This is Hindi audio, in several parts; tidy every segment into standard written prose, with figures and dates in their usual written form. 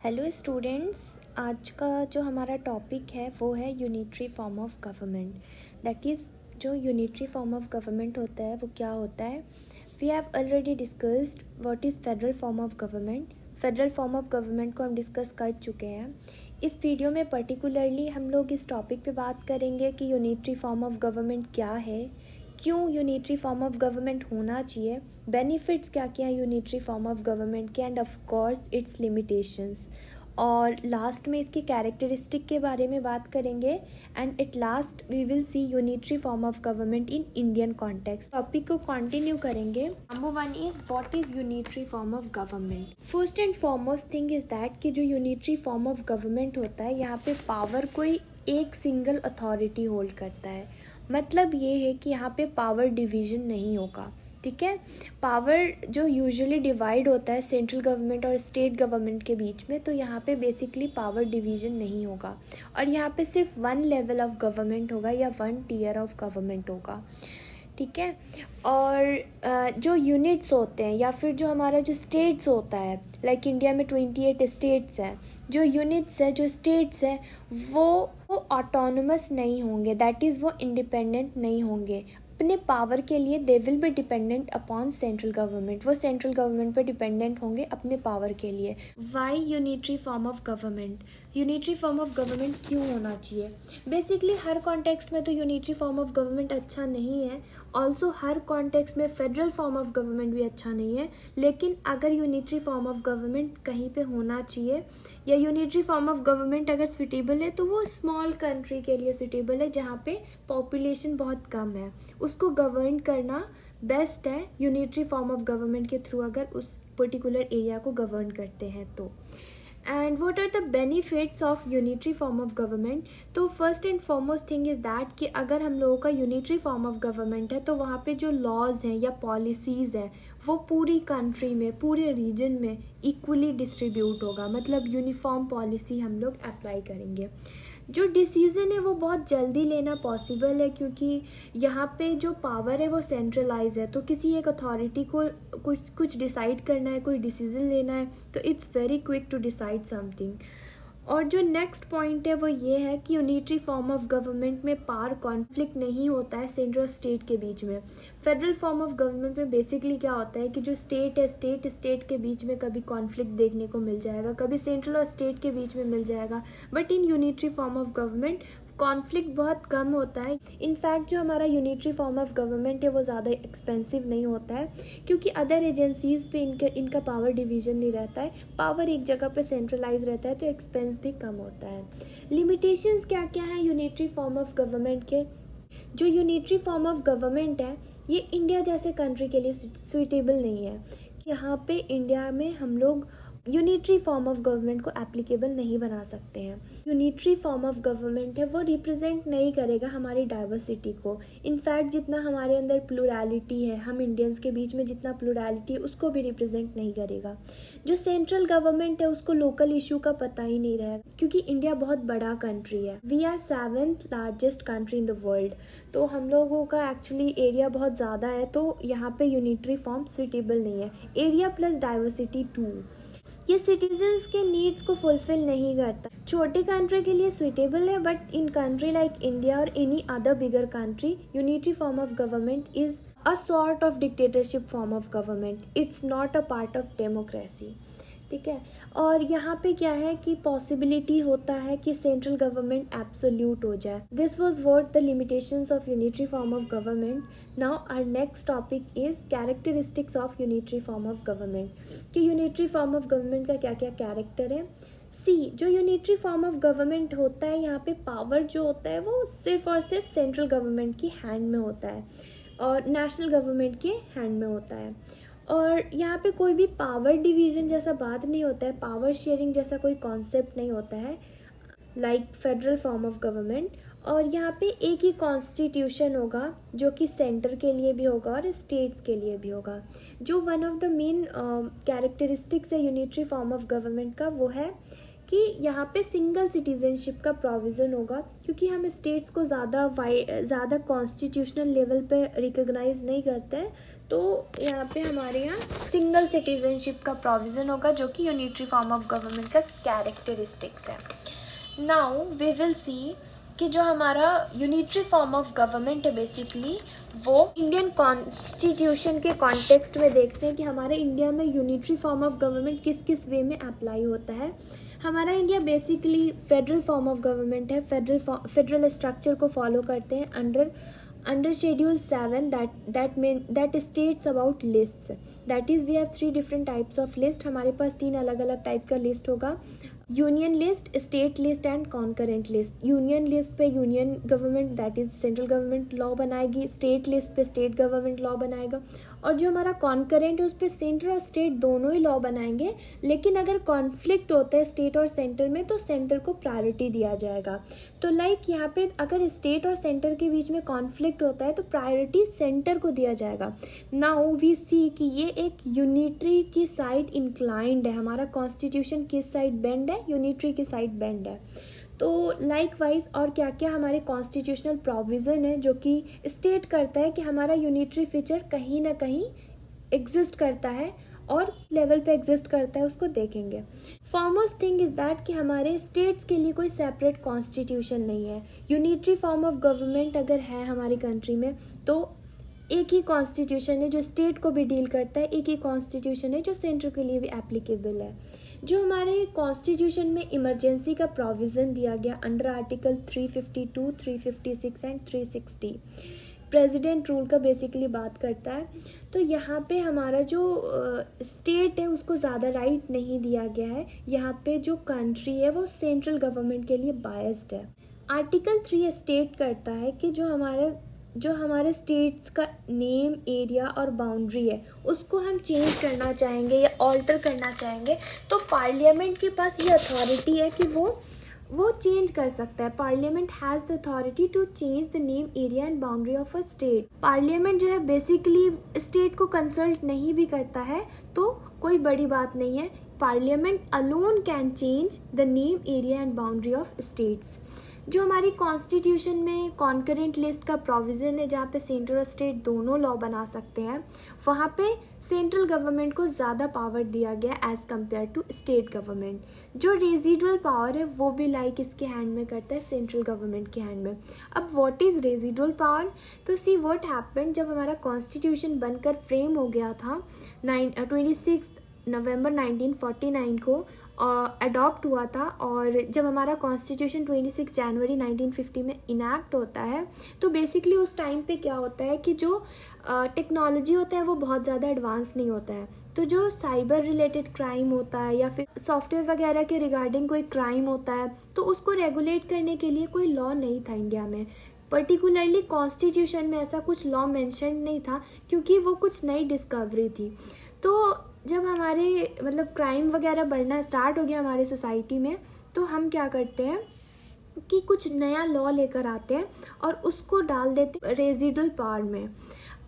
हेलो स्टूडेंट्स, आज का जो हमारा टॉपिक है वो है unitary form of government. That is जो यूनिटरी फॉर्म ऑफ गवर्नमेंट होता है वो क्या होता है। We have already discussed what is federal form of government. Federal form of government को हम डिस्कस कर चुके हैं। इस वीडियो में पर्टिकुलरली हम लोग इस टॉपिक पे बात करेंगे कि यूनिटरी फॉर्म ऑफ गवर्नमेंट क्या है, क्यों यूनिटरी फॉर्म ऑफ गवर्नमेंट होना चाहिए, बेनिफिट्स क्या क्या है यूनिटरी फॉर्म ऑफ गवर्नमेंट के, and of course its limitations. और लास्ट में इसकी कैरेक्टरिस्टिक के बारे में बात करेंगे। And at last we will see unitary form of government in Indian context. Topic को कंटिन्यू करेंगे। Number 1 is what is unitary form of government. First and foremost thing is that कि जो यूनिटरी फॉर्म ऑफ गवर्नमेंट होता है यहाँ पे पावर कोई एक सिंगल अथॉरिटी होल्ड करता है। मतलब ये है कि यहाँ पे पावर डिवीजन नहीं होगा। ठीक है, पावर जो यूजुअली डिवाइड होता है सेंट्रल गवर्नमेंट और स्टेट गवर्नमेंट के बीच में, तो यहाँ पे बेसिकली पावर डिवीजन नहीं होगा और यहाँ पे सिर्फ वन लेवल ऑफ गवर्नमेंट होगा या वन टीयर ऑफ गवर्नमेंट होगा। ठीक है, और जो यूनिट्स होते हैं या फिर जो हमारा जो स्टेट्स होता है, लाइक इंडिया में 28 स्टेट्स हैं, जो यूनिट्स है जो स्टेट्स हैं वो ऑटोनोमस नहीं होंगे। दैट इज़ वो इंडिपेंडेंट नहीं होंगे अपने पावर के लिए। They will be dependent upon central government. वो सेंट्रल गवर्नमेंट पर डिपेंडेंट होंगे अपने पावर के लिए। Why unitary form of government? Unitary form of government क्यों होना चाहिए? बेसिकली हर कॉन्टेक्स्ट में तो यूनिटरी फॉर्म ऑफ गवर्नमेंट अच्छा नहीं है। ऑल्सो हर कॉन्टेक्स्ट में फेडरल फॉर्म ऑफ गवर्नमेंट भी अच्छा नहीं है। लेकिन अगर यूनिटरी फॉर्म ऑफ गवर्नमेंट कहीं पे होना चाहिए या यूनिटरी फॉर्म ऑफ गवर्नमेंट अगर सुटेबल है तो वो स्मॉल कंट्री के लिए सुटेबल है जहाँ पे पॉपुलेशन बहुत कम है। उसको गवर्न करना बेस्ट है यूनिटरी फॉर्म ऑफ गवर्नमेंट के थ्रू, अगर उस पर्टिकुलर एरिया को गवर्न करते हैं तो। And what are the benefits of unitary form of government? तो first and foremost thing is that कि अगर हम लोगों का यूनिटरी फॉर्म ऑफ गवर्नमेंट है तो वहाँ पे जो लॉज हैं या पॉलिसीज़ हैं वो पूरी कंट्री में, पूरे रीजन में इक्वली डिस्ट्रीब्यूट होगा। मतलब यूनिफॉर्म पॉलिसी हम लोग अप्लाई करेंगे। जो डिसीज़न है वो बहुत जल्दी लेना पॉसिबल है क्योंकि यहाँ पे जो पावर है वो सेंट्रलाइज है। तो किसी एक अथॉरिटी को कुछ डिसाइड करना है, कोई डिसीज़न लेना है तो it's very quick to decide something. और जो नेक्स्ट पॉइंट है वो ये है कि यूनिटरी फॉर्म ऑफ गवर्नमेंट में पावर कॉन्फ्लिक्ट नहीं होता है सेंट्रल स्टेट के बीच में। फेडरल फॉर्म ऑफ गवर्नमेंट में बेसिकली क्या होता है कि जो स्टेट है स्टेट के बीच में कभी कॉन्फ्लिक्ट देखने को मिल जाएगा, कभी सेंट्रल और स्टेट के बीच में मिल जाएगा। But in unitary form of government conflict बहुत कम होता है। इनफैक्ट जो हमारा यूनिटरी फॉर्म ऑफ गवर्नमेंट है वो ज़्यादा एक्सपेंसिव नहीं होता है क्योंकि अदर एजेंसीज़ पे इनका पावर डिवीज़न नहीं रहता है। पावर एक जगह पे सेंट्रलाइज रहता है तो एक्सपेंस भी कम होता है। लिमिटेशंस क्या क्या है यूनिटरी फॉर्म ऑफ गवर्नमेंट के? जो यूनिटरी फॉर्म ऑफ गवर्नमेंट है ये इंडिया जैसे कंट्री के लिए सुइटेबल नहीं है। यहाँ पे इंडिया में हम लोग यूनिटरी फॉर्म ऑफ गवर्नमेंट को एप्लीकेबल नहीं बना सकते हैं। यूनिटरी फॉर्म ऑफ गवर्नमेंट है वो रिप्रेजेंट नहीं करेगा हमारी डाइवर्सिटी को। इनफैक्ट जितना हमारे अंदर प्लूरैलिटी है, हम इंडियंस के बीच में जितना प्लूरैलिटी है उसको भी रिप्रेजेंट नहीं करेगा। जो सेंट्रल गवर्नमेंट है उसको लोकल इशू का पता ही नहीं रहेगा क्योंकि इंडिया बहुत बड़ा कंट्री है। We are 7th largest country in the world. तो हम लोगों का एक्चुअली एरिया बहुत ज़्यादा है तो यहाँ पे यूनिटरी फॉर्म सुटेबल नहीं है। एरिया प्लस डाइवर्सिटी 2 ये सिटीजन्स के नीड्स को फुलफिल नहीं करता। छोटे कंट्री के लिए सुइटेबल है but in country like India और any other bigger country unitary form of government is a sort of dictatorship form of government. It's not a part of democracy. ठीक है, और यहाँ पे क्या है कि पॉसिबिलिटी होता है कि सेंट्रल गवर्नमेंट एब्सोल्यूट हो जाए। This was what the limitations of unitary form of government. Now our next topic is characteristics of unitary form of government कि यूनिटरी फॉर्म ऑफ गवर्नमेंट का क्या क्या कैरेक्टर है। जो यूनिटरी फॉर्म ऑफ गवर्नमेंट होता है यहाँ पे पावर जो होता है वो सिर्फ और सिर्फ सेंट्रल गवर्नमेंट की हैंड में होता है और नेशनल गवर्नमेंट के हैंड में होता है। और यहाँ पे कोई भी पावर डिवीज़न जैसा बात नहीं होता है, पावर शेयरिंग जैसा कोई कॉन्सेप्ट नहीं होता है like federal form of government. और यहाँ पे एक ही कॉन्स्टिट्यूशन होगा जो कि सेंटर के लिए भी होगा और स्टेट्स के लिए भी होगा। जो one of the main characteristics है यूनिटरी फॉर्म ऑफ गवर्नमेंट का वो है कि यहाँ पे सिंगल सिटीजनशिप का प्रोविज़न होगा क्योंकि हम स्टेट्स को ज़्यादा कॉन्स्टिट्यूशनल लेवल पे रिकॉग्नाइज नहीं करते हैं तो यहाँ पे हमारे यहाँ सिंगल सिटीजनशिप का प्रोविज़न होगा, जो कि यूनिटरी फॉर्म ऑफ गवर्नमेंट का कैरेक्टरिस्टिक्स है। नाउ वी विल सी कि जो हमारा यूनिटरी फॉर्म ऑफ गवर्नमेंट है बेसिकली वो इंडियन कॉन्स्टिट्यूशन के कॉन्टेक्स्ट में देखते हैं कि हमारे इंडिया में यूनिटरी फॉर्म ऑफ गवर्नमेंट किस किस वे में अप्लाई होता है। हमारा India basically federal form of government है, फेडरल स्ट्रक्चर को फॉलो करते हैं under schedule 7 that states about lists, that is we have 3 different types of list। हमारे पास 3 अलग अलग टाइप का लिस्ट होगा, union list, state list and concurrent list. Union list पे union government that is central government law बनाएगी, स्टेट लिस्ट पे स्टेट गवर्नमेंट लॉ बनाएगा, और जो हमारा कॉन्करेंट है उस पर सेंटर और स्टेट दोनों ही लॉ बनाएंगे। लेकिन अगर कॉन्फ्लिक्ट होता है स्टेट और सेंटर में तो सेंटर को प्रायोरिटी दिया जाएगा। तो लाइक यहाँ पे अगर स्टेट और सेंटर के बीच में कॉन्फ्लिक्ट होता है तो प्रायोरिटी सेंटर को दिया जाएगा। नाउ वी सी कि ये एक यूनिटरी की साइड इंक्लाइंड है, हमारा कॉन्स्टिट्यूशन किस साइड बेंड है, यूनिटरी की साइड बेंड है। तो लाइकवाइज और क्या क्या हमारे कॉन्स्टिट्यूशनल प्रोविज़न है जो कि स्टेट करता है कि हमारा यूनिटरी फीचर कहीं ना कहीं एग्जिस्ट करता है और लेवल पे एग्जिस्ट करता है, उसको देखेंगे। फॉरमोस्ट थिंग इज़ दैट कि हमारे स्टेट्स के लिए कोई सेपरेट कॉन्स्टिट्यूशन नहीं है। यूनिटरी फॉर्म ऑफ गवर्नमेंट अगर है हमारी कंट्री में तो एक ही कॉन्स्टिट्यूशन है जो स्टेट को भी डील करता है, एक ही कॉन्स्टिट्यूशन है जो सेंटर के लिए भी एप्लीकेबल है। जो हमारे कॉन्स्टिट्यूशन में इमरजेंसी का प्रोविज़न दिया गया under article 352, 356 and 360 president rule का बेसिकली बात करता है। तो यहाँ पे हमारा जो स्टेट है उसको ज़्यादा राइट नहीं दिया गया है। यहाँ पे जो कंट्री है वो सेंट्रल गवर्नमेंट के लिए बायस्ड है। आर्टिकल 3 स्टेट करता है कि जो हमारे स्टेट्स का नेम, एरिया और बाउंड्री है उसको हम चेंज करना चाहेंगे या ऑल्टर करना चाहेंगे तो पार्लियामेंट के पास ये अथॉरिटी है कि वो चेंज कर सकता है। Parliament has the authority to change the name, area and boundary of a state. Parliament जो है बेसिकली स्टेट को कंसल्ट नहीं भी करता है तो कोई बड़ी बात नहीं है। Parliament alone can change the name, area and boundary of states. जो हमारी कॉन्स्टिट्यूशन में कॉन्करेंट लिस्ट का प्रोविज़न है जहाँ पे सेंटर और स्टेट दोनों लॉ बना सकते हैं, वहाँ पे सेंट्रल गवर्नमेंट को ज़्यादा पावर दिया गया as compare to state government. जो रेजिडुअल पावर है वो भी लाइक इसके हैंड में करता है, सेंट्रल गवर्नमेंट के हैंड में। अब व्हाट इज़ रेजिडुअल पावर? तो सी व्हाट हैपेंड, जब हमारा कॉन्स्टिट्यूशन बनकर फ्रेम हो गया था 26 नवंबर 1949 को अडॉप्ट हुआ था, और जब हमारा कॉन्स्टिट्यूशन 26 जनवरी 1950 में इनैक्ट होता है तो बेसिकली उस टाइम पे क्या होता है कि जो टेक्नोलॉजी होता है वो बहुत ज़्यादा एडवांस नहीं होता है। तो जो साइबर रिलेटेड क्राइम होता है या फिर सॉफ्टवेयर वगैरह के रिगार्डिंग कोई क्राइम होता है तो उसको रेगुलेट करने के लिए कोई लॉ नहीं था इंडिया में। पर्टिकुलरली कॉन्स्टिट्यूशन में ऐसा कुछ लॉ मेंशन नहीं था क्योंकि वो कुछ नई डिस्कवरी थी। तो जब हमारे मतलब क्राइम वगैरह बढ़ना स्टार्ट हो गया हमारे सोसाइटी में तो हम क्या करते हैं कि कुछ नया लॉ लेकर आते हैं और उसको डाल देते हैं रेजिडुअल पावर में।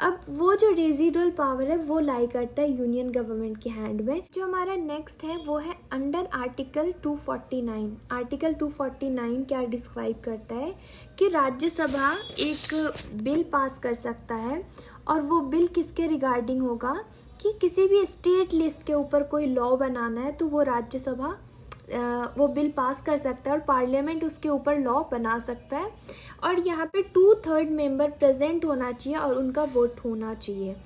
अब वो जो रेजिडुअल पावर है वो लाई करता है यूनियन गवर्नमेंट के हैंड में। जो हमारा नेक्स्ट है वो है अंडर आर्टिकल 249। आर्टिकल 249 क्या डिस्क्राइब करता है कि राज्यसभा एक बिल पास कर सकता है, और वो बिल किसके रिगार्डिंग होगा कि किसी भी स्टेट लिस्ट के ऊपर कोई लॉ बनाना है तो वो राज्यसभा वो बिल पास कर सकता है और पार्लियामेंट उसके ऊपर लॉ बना सकता है। और यहाँ पे 2/3 मेंबर प्रेजेंट होना चाहिए और उनका वोट होना चाहिए,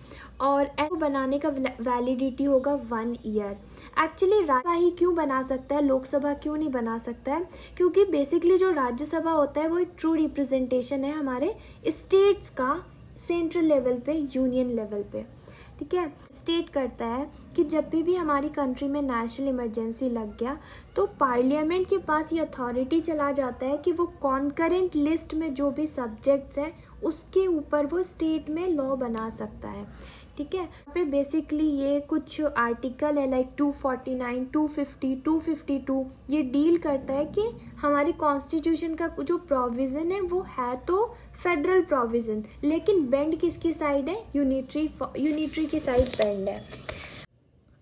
और ऐसे बनाने का वैलिडिटी होगा 1 ईयर। एक्चुअली राज्यसभा ही क्यों बना सकता है, लोकसभा क्यों नहीं बना सकता है? क्योंकि बेसिकली जो राज्यसभा होता है वो एक ट्रू रिप्रेजेंटेशन है हमारे स्टेट्स का सेंट्रल लेवल पे, यूनियन लेवल पे। ठीक है, स्टेट करता है कि जब भी हमारी कंट्री में नेशनल इमरजेंसी लग गया तो पार्लियामेंट के पास ये अथॉरिटी चला जाता है कि वो कॉन्करेंट लिस्ट में जो भी सब्जेक्ट्स हैं उसके ऊपर वो स्टेट में लॉ बना सकता है। ठीक है, पे बेसिकली ये कुछ आर्टिकल है लाइक 249, 250, 252 ये डील करता है कि हमारी कॉन्स्टिट्यूशन का जो प्रोविज़न है वो है तो फेडरल प्रोविज़न, लेकिन बेंड किसकी साइड है, यूनिटरी की साइड बेंड है।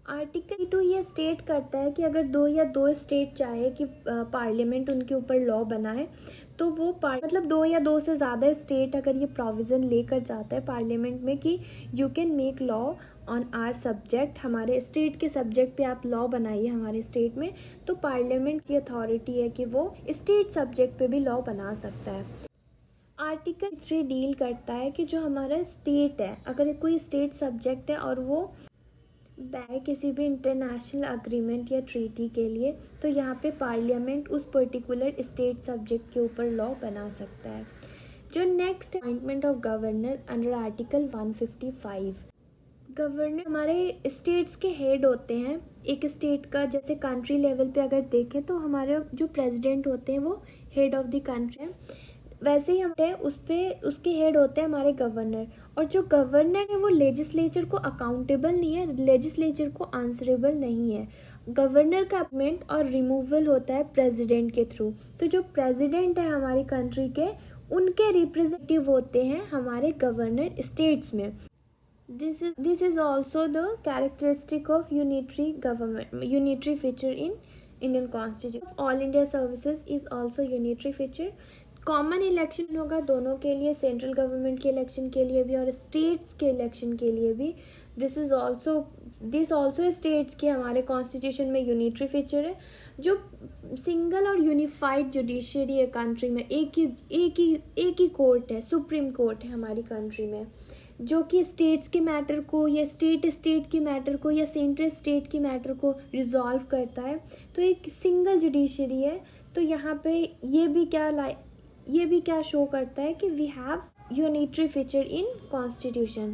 आर्टिकल 2 ये स्टेट करता है कि अगर दो स्टेट चाहे कि पार्लियामेंट उनके ऊपर लॉ बनाए, तो वो मतलब दो से ज़्यादा स्टेट अगर ये प्रोविज़न लेकर जाता है पार्लियामेंट में कि you can make law on our subject, हमारे स्टेट के सब्जेक्ट पे आप लॉ बनाइए हमारे स्टेट में, तो पार्लियामेंट की अथॉरिटी है कि वो स्टेट सब्जेक्ट पे भी लॉ बना सकता है। आर्टिकल 3 डील करता है कि जो हमारा स्टेट है, अगर कोई स्टेट सब्जेक्ट है और वो किसी भी इंटरनेशनल अग्रीमेंट या ट्रीटी के लिए, तो यहाँ पे पार्लियामेंट उस पर्टिकुलर स्टेट सब्जेक्ट के ऊपर लॉ बना सकता है। जो next appointment of governor under article 155, governor हमारे स्टेट्स के हेड होते हैं। एक स्टेट का जैसे कंट्री लेवल पे अगर देखें तो हमारे जो प्रेसिडेंट होते हैं वो हेड ऑफ द कंट्री है, वैसे ही हमारे उसके हेड होते हैं हमारे गवर्नर। और जो गवर्नर है वो लेजिस्लेचर को अकाउंटेबल नहीं है, लेजिस्लेचर को आंसरेबल नहीं है। गवर्नर का अपॉइंटमेंट और रिमूवल होता है प्रेसिडेंट के थ्रू। तो जो प्रेसिडेंट है हमारी कंट्री के, उनके रिप्रेजेंटेटिव होते हैं हमारे गवर्नर स्टेट्स में। This is also the characteristic of unitary feature in Indian constitution. All India services is also unitary feature. Common election होगा दोनों के लिए, सेंट्रल गवर्नमेंट के इलेक्शन के लिए भी और स्टेट्स के इलेक्शन के लिए भी। दिस ऑल्सो स्टेट्स के हमारे कॉन्स्टिट्यूशन में यूनिटरी फीचर है। जो सिंगल और यूनिफाइड जुडिशरी है कंट्री में, एक ही कोर्ट है, सुप्रीम कोर्ट है हमारी कंट्री में, जो कि स्टेट्स के मैटर को या स्टेट के मैटर को या सेंट्रल स्टेट के मैटर को रिजॉल्व करता है। तो एक सिंगल जुडिशरी है। तो यहाँ पे ये भी क्या शो करता है कि we have unitary feature in constitution.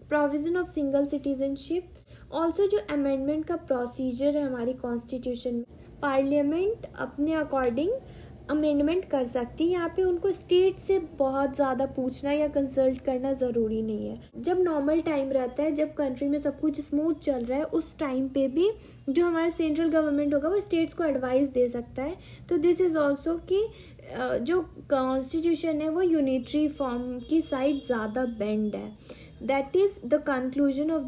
Provision of single citizenship, also जो अमेंडमेंट का प्रोसीजर है हमारी कॉन्स्टिट्यूशन में, पार्लियामेंट अपने अकॉर्डिंग अमेंडमेंट कर सकती है। यहाँ पे उनको स्टेट से बहुत ज़्यादा पूछना या कंसल्ट करना ज़रूरी नहीं है। जब नॉर्मल टाइम रहता है, जब कंट्री में सब कुछ स्मूथ चल रहा है, उस टाइम पे भी जो हमारा सेंट्रल गवर्नमेंट होगा वो स्टेट्स को एडवाइस दे सकता है। तो दिस इज़ ऑल्सो कि जो कॉन्स्टिट्यूशन है वो यूनिटरी फॉर्म की साइड ज़्यादा बेंड है। That is the conclusion of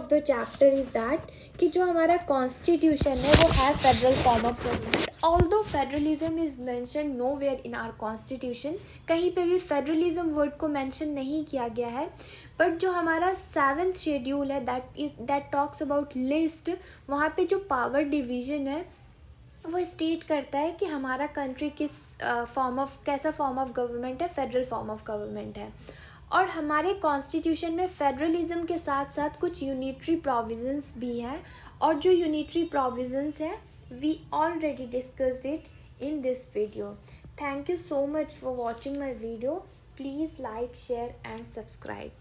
the chapter is that कि जो हमारा कॉन्स्टिट्यूशन है वो है federal form of government. Although federalism is mention nowhere in our constitution, कहीं पे भी फेडरलिज्म वर्ड को मैंशन नहीं किया गया है। बट जो हमारा 7th शेड्यूल है दैट टॉक्स अबाउट लिस्ट, वहाँ पे जो पावर डिवीजन है वो स्टेट करता है कि हमारा कंट्री कैसा फॉर्म ऑफ गवर्नमेंट है, फेडरल फॉर्म ऑफ गवर्नमेंट है। और हमारे कॉन्स्टिट्यूशन में फेडरलिज्म के साथ साथ कुछ यूनिटरी प्रोविजंस भी हैं, और जो यूनिटरी प्रोविजंस हैं we already discussed it in this video. Thank you so much for watching my video. Please like, share and subscribe.